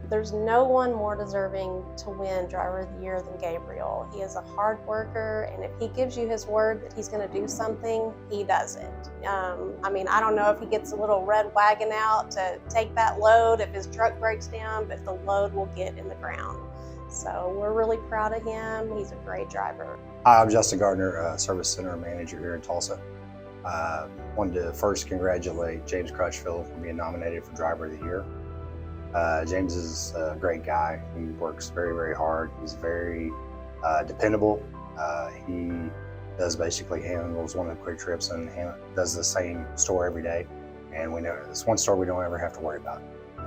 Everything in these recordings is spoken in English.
There's no one more deserving to win Driver of the Year than Gabriel. He is a hard worker, and if he gives you his word that he's going to do something, he does it. I don't know if he gets a little red wagon out to take that load if his truck breaks down, but the load will get in the ground. So we're really proud of him. He's a great driver. Hi, I'm Justin Gardner, Service Center Manager here in Tulsa. Wanted to first congratulate James Crutchfield for being nominated for Driver of the Year. James is a great guy. He works very, very hard. He's very dependable. He handles one of the quick trips and does the same store every day. And we know it's one store we don't ever have to worry about.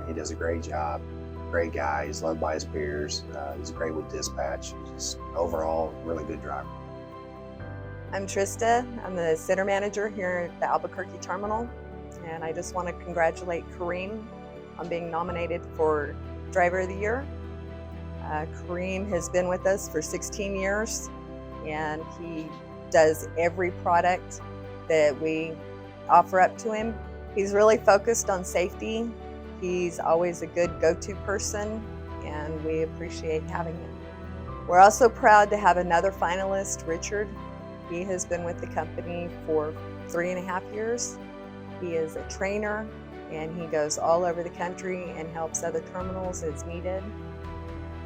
He does a great job. Great guy. He's loved by his peers. He's great with dispatch. Just overall, really good driver. I'm Trista. I'm the center manager here at the Albuquerque terminal, and I just want to congratulate Kareem on being nominated for Driver of the Year. Kareem has been with us for 16 years, and he does every product that we offer up to him. He's really focused on safety. He's always a good go-to person, and we appreciate having him. We're also proud to have another finalist, Richard. He has been with the company for 3.5 years. He is a trainer, and he goes all over the country and helps other terminals as needed.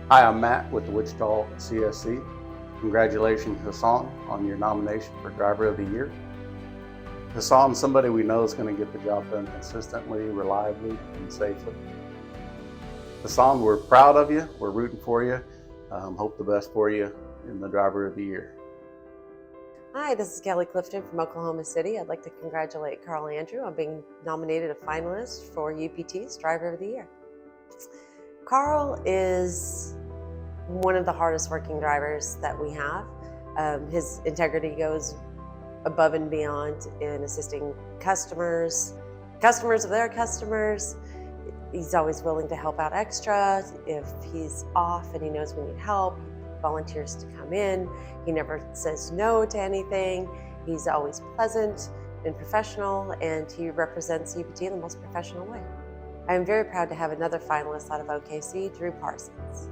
Hi, I'm Matt with the Wichita CSC. Congratulations, Hassan, on your nomination for Driver of the Year. Hassan's somebody we know is going to get the job done consistently, reliably, and safely. Hassan, we're proud of you. We're rooting for you. Hope the best for you in the Driver of the Year. Hi, this is Kelly Clifton from Oklahoma City. I'd like to congratulate Carl Andrew on being nominated a finalist for UPT's Driver of the Year. Carl is one of the hardest working drivers that we have. His integrity goes above and beyond in assisting customers of their customers. He's always willing to help out extra. If he's off and he knows we need help, volunteers to come in. He never says no to anything. He's always pleasant and professional, and he represents UPT in the most professional way. I am very proud to have another finalist out of OKC, Drew Parsons.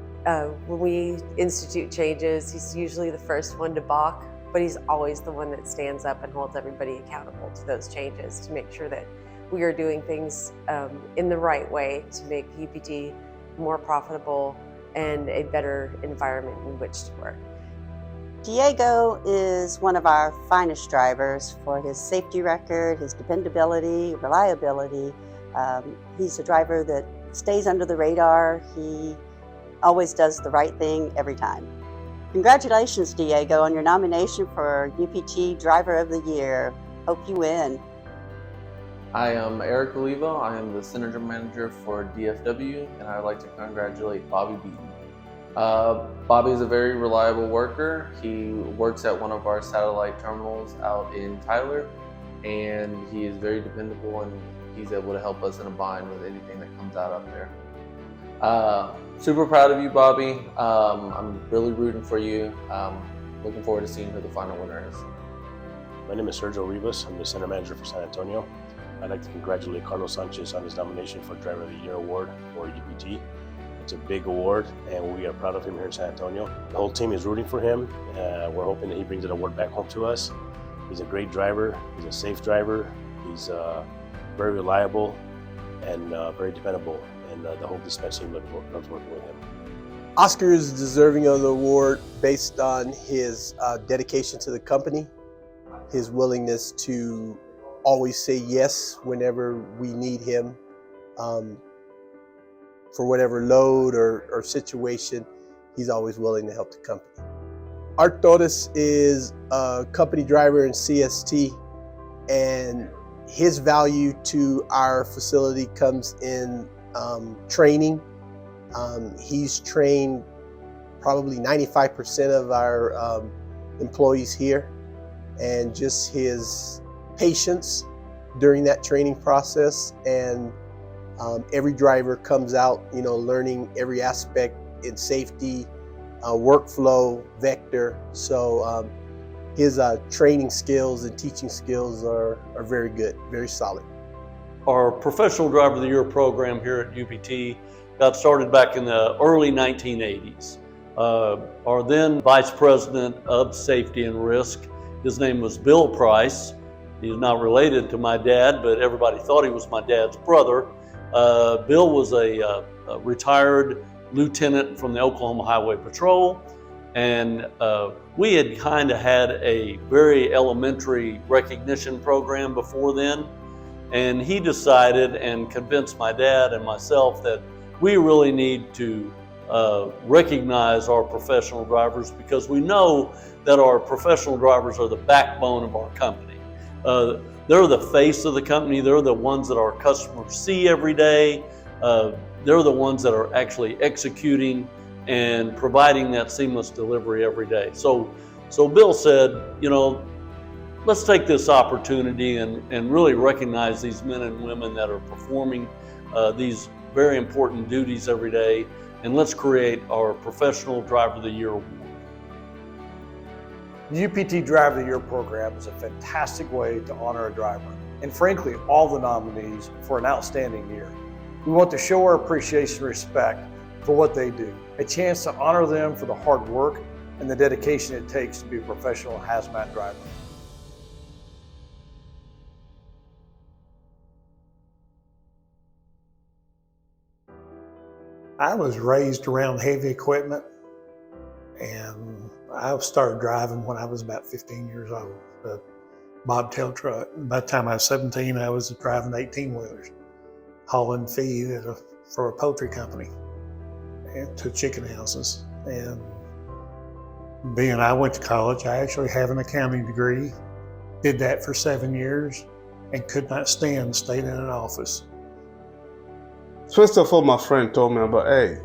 When we institute changes, he's usually the first one to balk, but he's always the one that stands up and holds everybody accountable to those changes to make sure that we are doing things in the right way to make UPT more profitable and a better environment in which to work. Diego is one of our finest drivers for his safety record, his dependability, reliability. He's a driver that stays under the radar. He always does the right thing every time. Congratulations, Diego, on your nomination for UPT Driver of the Year. Hope you win. I am Eric Oliva. I am the Center Manager for DFW, and I'd like to congratulate Bobby Beaton. Bobby is a very reliable worker. He works at one of our satellite terminals out in Tyler, and he is very dependable, and he's able to help us in a bind with anything that comes out up there. Super proud of you, Bobby. I'm really rooting for you. Looking forward to seeing who the final winner is. My name is Sergio Rivas. I'm the Center Manager for San Antonio. I'd like to congratulate Carlos Sanchez on his nomination for Driver of the Year award for UPT. It's a big award, and we are proud of him here in San Antonio. The whole team is rooting for him. We're hoping that he brings the award back home to us. He's a great driver. He's a safe driver. He's very reliable and very dependable, and the whole dispatch team loves working with him. Oscar is deserving of the award based on his dedication to the company, his willingness to always say yes whenever we need him for whatever load or situation. He's always willing to help the company. Art Torres is a company driver in CST, and his value to our facility comes in training. He's trained probably 95% of our employees here, and just his patience during that training process, and every driver comes out, learning every aspect in safety, workflow, vector. So his training skills and teaching skills are very good, very solid. Our Professional Driver of the Year program here at UPT got started back in the early 1980s. Our then Vice President of Safety and Risk, his name was Bill Price. He's not related to my dad, but everybody thought he was my dad's brother. Bill was a retired lieutenant from the Oklahoma Highway Patrol, and we had kind of had a very elementary recognition program before then. And he decided and convinced my dad and myself that we really need to recognize our professional drivers, because we know that our professional drivers are the backbone of our company. They're the face of the company. They're the ones that our customers see every day. They're the ones that are actually executing and providing that seamless delivery every day. So Bill said, you know, let's take this opportunity and really recognize these men and women that are performing these very important duties every day, and let's create our Professional Driver of the Year Award. The UPT Driver of the Year program is a fantastic way to honor a driver, and frankly, all the nominees for an outstanding year. We want to show our appreciation and respect for what they do, a chance to honor them for the hard work and the dedication it takes to be a professional hazmat driver. I was raised around heavy equipment, and I started driving when I was about 15 years old, a bobtail truck. By the time I was 17, I was driving 18-wheelers, hauling feed for a poultry company and to chicken houses. And being I went to college, I actually have an accounting degree, did that for 7 years, and could not stand staying in an office. First of all, my friend told me about, hey,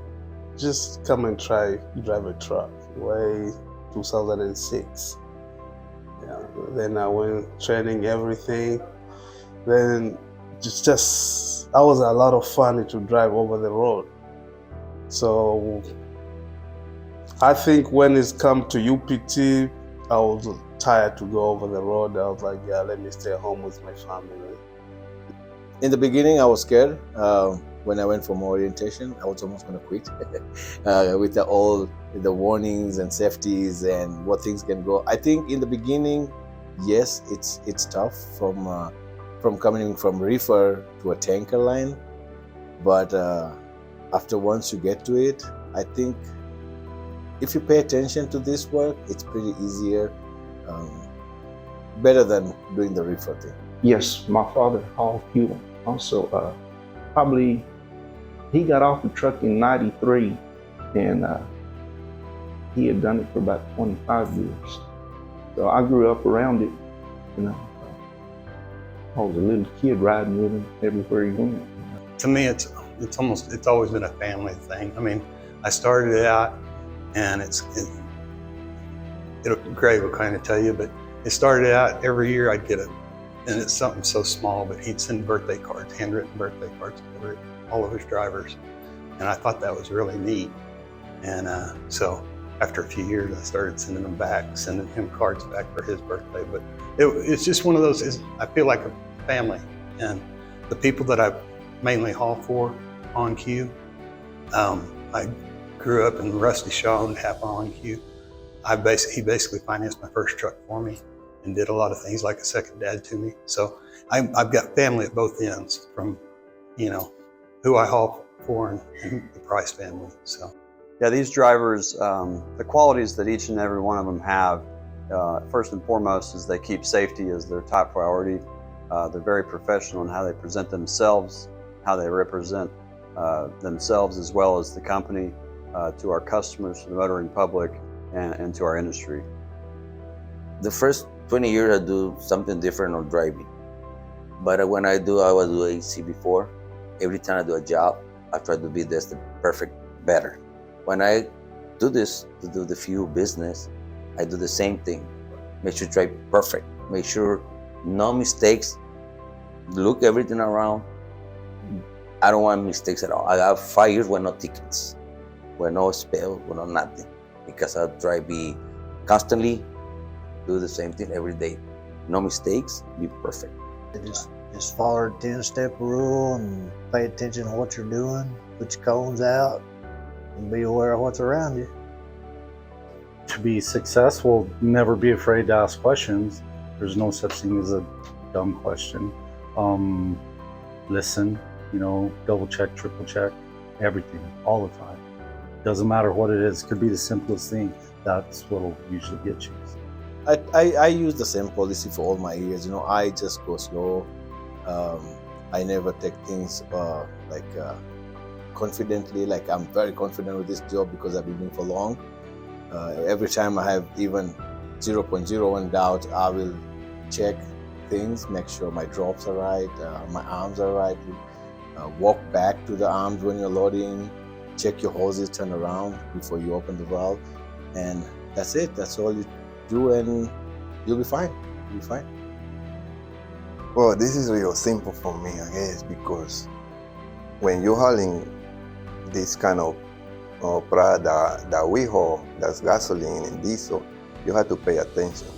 just come and try drive a truck. Way 2006. Yeah. Then I went training everything. Then just I was a lot of fun to drive over the road. So I think when it's come to UPT, I was tired to go over the road. I was like, yeah, let me stay home with my family. In the beginning, I was scared. When I went for my orientation, I was almost going to quit with all the warnings and safeties and what things can go. I think in the beginning, yes, it's tough from coming from reefer to a tanker line, but after once you get to it, I think if you pay attention to this work, it's pretty easier, better than doing the reefer thing. Yes, my father hauled fuel. Also, probably he got off the truck in '93, and he had done it for about 25 years. So I grew up around it, you know. I was a little kid riding with him everywhere he went. To me, it's always been a family thing. I mean, I started out, and Greg will kind of tell you, but it started out every year I'd get and it's something so small, but he'd send birthday cards, handwritten birthday cards to all of his drivers. And I thought that was really neat. And so after a few years, I started sending him cards back for his birthday. But it's just one of those, I feel like a family. And the people that I mainly haul for on cue, I grew up in Rusty Shaw and half on cue. He basically financed my first truck for me and did a lot of things like a second dad to me. So I've got family at both ends, from, you know, who I haul for and the Price family. So yeah, these drivers, the qualities that each and every one of them have, first and foremost is they keep safety as their top priority. They're very professional in how they present themselves, how they represent themselves as well as the company to our customers, to the motoring public, and to our industry. The first 20 years I do something different on driving. But when I will do AC before. Every time I do a job, I try to be the perfect better. When I do this, to do the fuel business, I do the same thing. Make sure to drive perfect. Make sure no mistakes. Look everything around. I don't want mistakes at all. I have 5 years with no tickets, with no spill, with no nothing. Because I try to be constantly do the same thing every day. No mistakes, be perfect. Just follow the 10-step rule and pay attention to what you're doing. Put your cones out and be aware of what's around you. To be successful, never be afraid to ask questions. There's no such thing as a dumb question. Listen, double check, triple check, everything, all the time. Doesn't matter what it is. Could be the simplest thing. That's what'll usually get you. I use the same policy for all my years. I just go slow. I never take things confidently. Like I'm very confident with this job because I've been doing it for long. Every time I have even 0.01 doubt, I will check things, make sure my drops are right, my arms are right. Walk back to the arms when you're loading. Check your hoses, turn around before you open the valve, and that's it. That's all you do, and you'll be fine. You'll be fine. Well, this is real simple for me, I guess, because when you're hauling this kind of product that we haul, that's gasoline and diesel, you have to pay attention.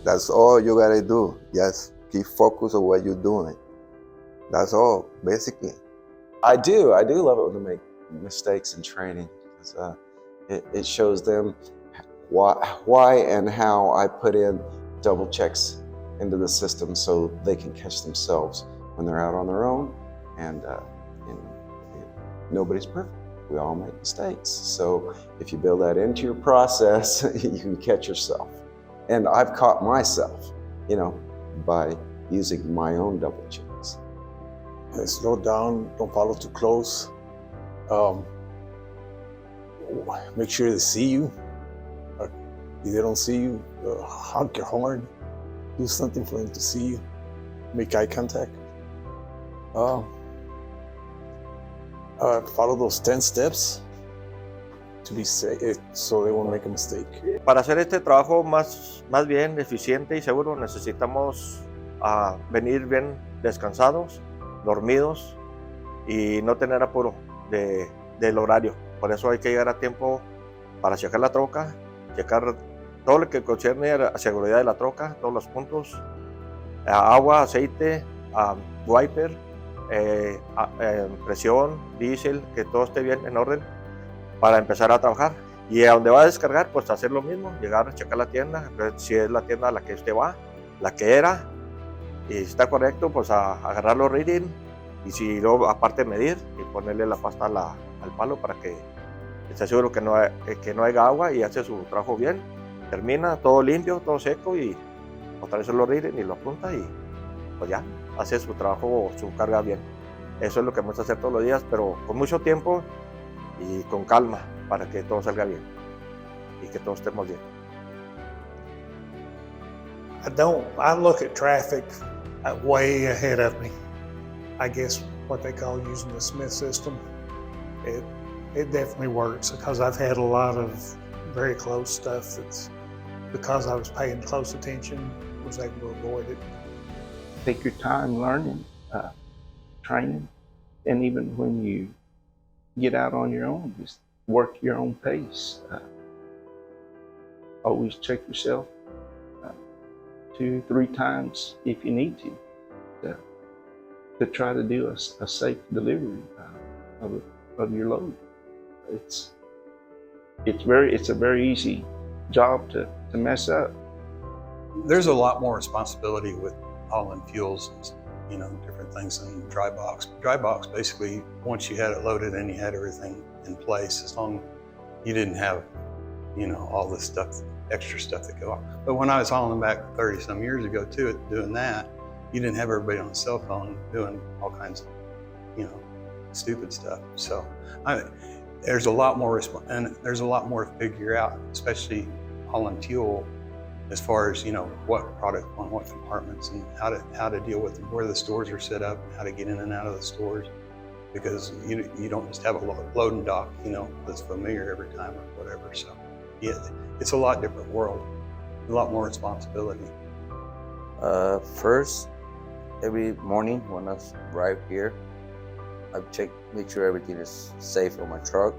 That's all you gotta do. Just keep focused on what you're doing. That's all, basically. I do love it when they make mistakes in training, because it shows them why and how I put in double checks into the system so they can catch themselves when they're out on their own. And nobody's perfect. We all make mistakes. So if you build that into your process, you can catch yourself. And I've caught myself, by using my own double checks. Slow down, don't follow too close. Make sure they see you. If they don't see you, honk your horn. Do something for them to see you. Make eye contact. Follow those 10 steps to be safe, so they won't make a mistake. Para hacer este trabajo más bien eficiente y seguro necesitamos venir bien descansados, dormidos y no tener apuro del horario. Por eso hay que llegar a tiempo para checar la troca, checar todo lo que concierne a la seguridad de la troca, todos los puntos, agua, aceite, wiper, presión, diésel, que todo esté bien en orden para empezar a trabajar. Y a donde va a descargar, pues hacer lo mismo, llegar a checar la tienda, ver si es la tienda a la que usted va, la que era, y si está correcto, pues a agarrar los reading, y si luego aparte medir y ponerle la pasta al palo para que esté seguro que no haya agua y hace su trabajo bien. Termina todo limpio, todo seco, y otra vez lo reading y lo apunta, y pues ya, hace su trabajo, su carga bien. Eso es lo que vamos a hacer todos los días, pero con mucho tiempo y con calma para que todo salga bien y que todos estemos bien. I look at traffic way ahead of me. I guess what they call using the Smith system. It definitely works because I've had a lot of very close stuff that's because I was paying close attention, was able to avoid it. Take your time learning, training, and even when you get out on your own, just work your own pace. Always check yourself 2-3 times if you need to try to do a safe delivery of your load. It's a very easy job to mess up. There's a lot more responsibility with hauling fuels and different things than dry box. Dry box, basically, once you had it loaded and you had everything in place, as long you didn't have all this stuff, extra stuff that go on. But when I was hauling back 30 some years ago too, doing that, you didn't have everybody on a cell phone doing all kinds of stupid stuff. So there's a lot more and there's a lot more to figure out, especially hauling fuel, as far as what product on what compartments and how to deal with where the stores are set up and how to get in and out of the stores, because you don't just have a loading dock that's familiar every time or whatever. So yeah, it's a lot different world, a lot more responsibility. First, every morning when I arrive here, I make sure everything is safe on my truck.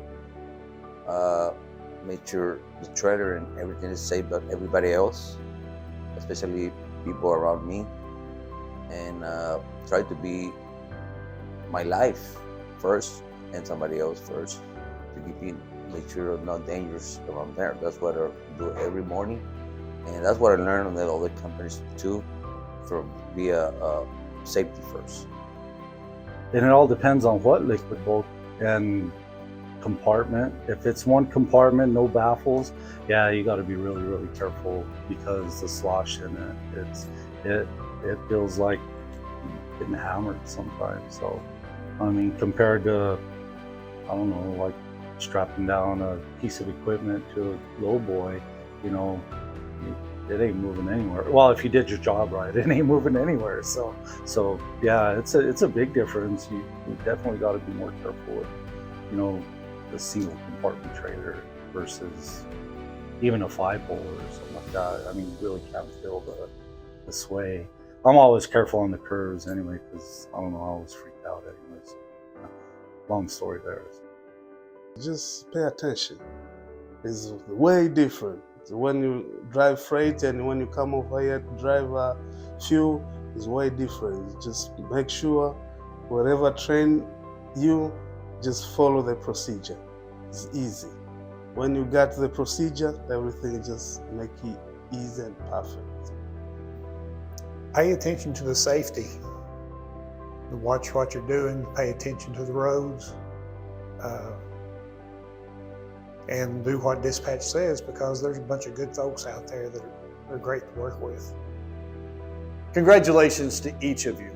Make sure the trailer and everything is safe, but everybody else, especially people around me. and try to be my life first and somebody else first, to make sure I'm not dangerous around there. That's what I do every morning, and that's what I learned on the other companies too, from be a safety first. And it all depends on what liquid bulk and compartment. If it's one compartment, no baffles, yeah, you got to be really, really careful, because the slosh in it feels like getting hammered sometimes. So, I mean, compared to, I don't know, like strapping down a piece of equipment to a low boy, you know, it ain't moving anywhere. Well, if you did your job right, it ain't moving anywhere. So yeah, it's a big difference. You definitely got to be more careful with, you know, the single compartment trailer versus even a 5-hole or something like that. I mean, you really can't feel the sway. I'm always careful on the curves anyway, because I don't know, I always freak out anyways. Long story there. Just pay attention. It's way different. When you drive freight and when you come over here to drive fuel, it's way different. Just make sure whatever train you, just follow the procedure. It's easy. When you got the procedure, everything just make it easy and perfect. Pay attention to the safety. Watch what you're doing, pay attention to the roads, and do what dispatch says, because there's a bunch of good folks out there that are great to work with. Congratulations to each of you.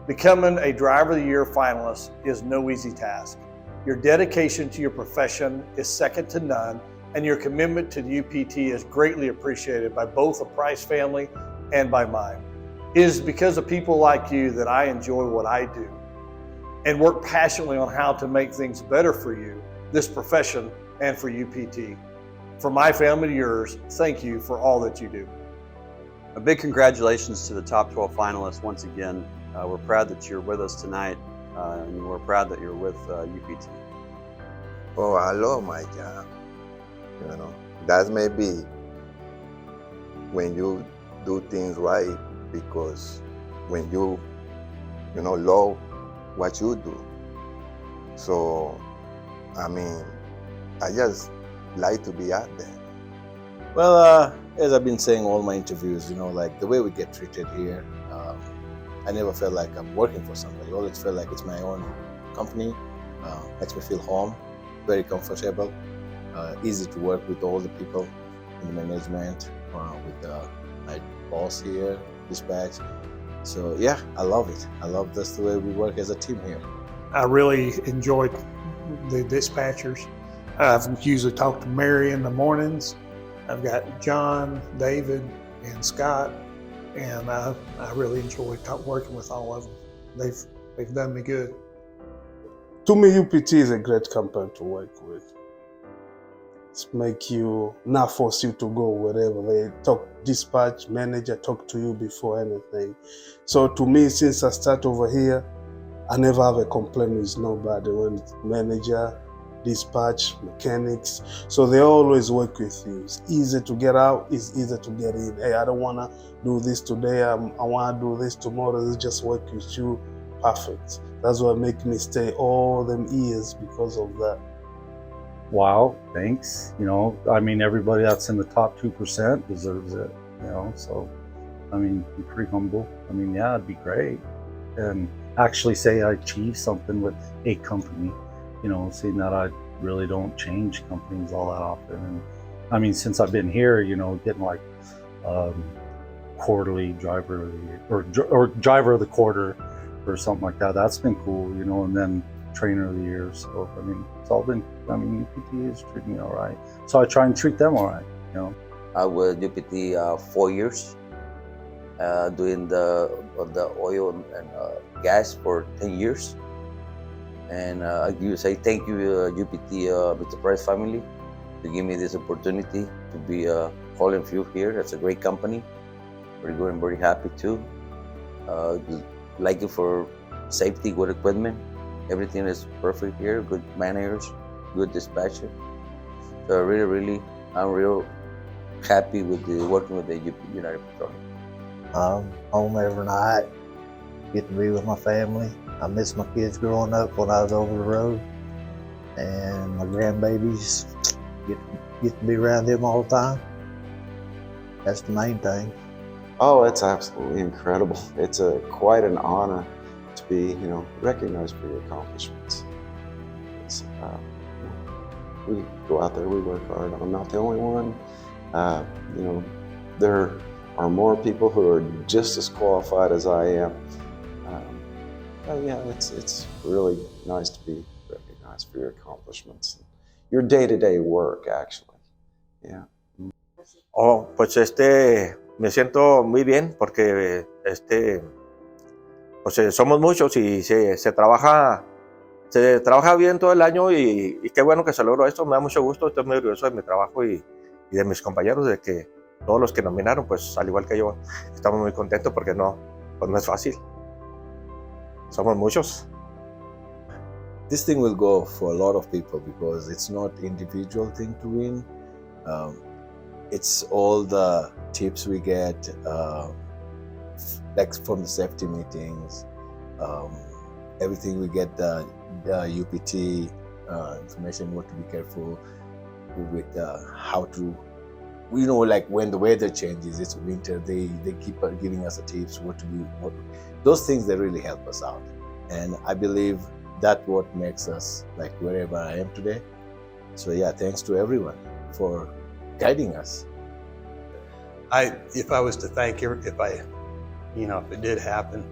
Becoming a Driver of the Year finalist is no easy task. Your dedication to your profession is second to none, and your commitment to the UPT is greatly appreciated by both the Price family and by mine. It is because of people like you that I enjoy what I do and work passionately on how to make things better for you, this profession, and for UPT. From my family to yours, thank you for all that you do. A big congratulations to the top 12 finalists once again. We're proud that you're with us tonight, and we're proud that you're with UPT. Oh, I love my job. You know, that may be when you do things right, because when you love what you do. So, I mean, I just like to be out there. Well, as I've been saying all my interviews, you know, like the way we get treated here, I never felt like I'm working for somebody. I always feel like it's my own company. Makes me feel home, very comfortable, easy to work with all the people in the management, with my boss here, dispatch. So yeah, I love it. I love that's the way we work as a team here. I really enjoyed the dispatchers. I've usually talked to Mary in the mornings. I've got John, David, and Scott, and I really enjoy working with all of them. They've done me good. To me, UPT is a great company to work with. It's make you, not force you to go wherever. They talk, dispatch, manager talk to you before anything. So to me, since I start over here, I never have a complaint with nobody. When manager, dispatch, mechanics, so they always work with you. It's easy to get out, it's easy to get in. Hey, I don't want to do this today, I want to do this tomorrow. They just work with you perfect. That's what make me stay all them years, because of that. Wow, thanks. You know, I mean, everybody that's in the top 2% deserves it, you know, so, I mean, I'm pretty humble. I mean, yeah, it'd be great. And actually say I achieved something with a company, you know, seeing that I really don't change companies all that often. And I mean, since I've been here, you know, getting like quarterly driver of the year, or driver of the quarter or something like that, that's been cool, you know, and then trainer of the year. So, I mean, it's all been, I mean, UPT is treating me all right. So I try and treat them all right, you know. I was UPT 4 years, doing the oil and gas for 10 years. And I do say thank you, UPT, Mr. Price family, to give me this opportunity to be hauling fuel here. That's a great company. Very good and very happy too. Like it for safety, good equipment. Everything is perfect here. Good managers, good dispatcher. So really, I'm real happy with working with the United Petroleum. I'm home every night, get to be with my family. I miss my kids growing up when I was over the road, and my grandbabies, get to be around them all the time. That's the main thing. Oh, it's absolutely incredible. It's quite an honor to be, recognized for your accomplishments. We go out there, we work hard. I'm not the only one. There are more people who are just as qualified as I am. It's really nice to be recognized for your accomplishments, your day-to-day work, actually. Yeah. Oh, pues me siento muy bien porque pues somos muchos y se trabaja bien todo el año y qué bueno que se logró esto. Me da mucho gusto, estoy muy orgulloso de mi trabajo y de mis compañeros, de que todos los que nominaron, pues al igual que yo, estamos muy contentos porque no es fácil. Somos muchos. This thing will go for a lot of people because it's not individual thing to win. It's all the tips we get, like from the safety meetings, everything we get, the UPT information, what to be careful with, how to, like when the weather changes, it's winter, they keep giving us the tips, what to do, those things that really help us out. And I believe that's what makes us like wherever I am today. So yeah, thanks to everyone for guiding us. If I was to thank if it did happen,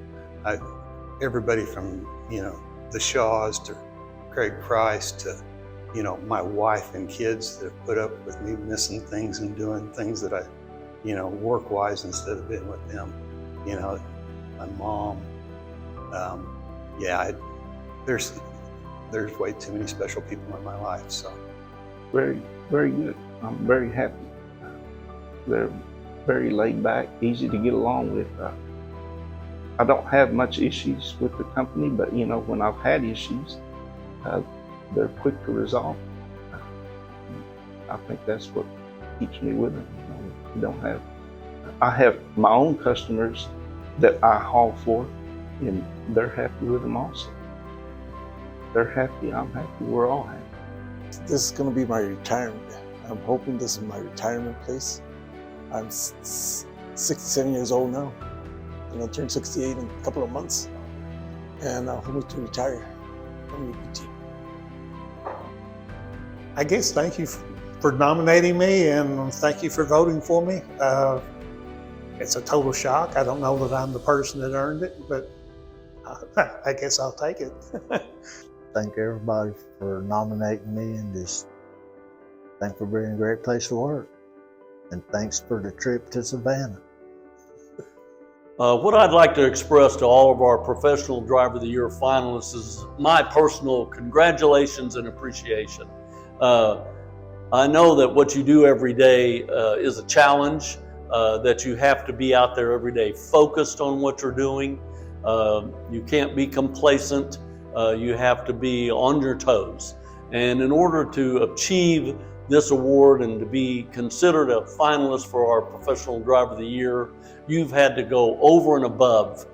everybody from the Shaws to Craig Price to my wife and kids that have put up with me missing things and doing things that I work-wise instead of being with them. My mom. There's way too many special people in my life. So very, very good. I'm very happy. They're very laid back, easy to get along with. I don't have much issues with the company, but when I've had issues, they're quick to resolve. I think that's what keeps me with them. I have my own customers that I haul for, and they're happy with them also. They're happy, I'm happy, we're all happy. This is going to be my retirement. I'm hoping this is my retirement place. I'm 67 years old now. I'm going to turn 68 in a couple of months. And I'm hoping to retire from UPT. I guess thank you for nominating me, and thank you for voting for me. It's a total shock. I don't know that I'm the person that earned it, but I guess I'll take it. Thank everybody for nominating me, and just thank for being a great place to work. And thanks for the trip to Savannah. What I'd like to express to all of our Professional Driver of the Year finalists is my personal congratulations and appreciation. I know that what you do every day is a challenge, that you have to be out there every day focused on what you're doing. You can't be complacent. You have to be on your toes. And in order to achieve this award and to be considered a finalist for our Professional Driver of the Year, you've had to go over and above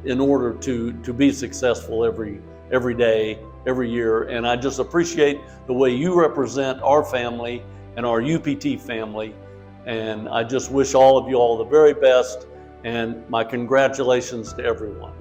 in order to be successful every day, every year. And I just appreciate the way you represent our family and our UPT family. And I just wish all of you all the very best, and my congratulations to everyone.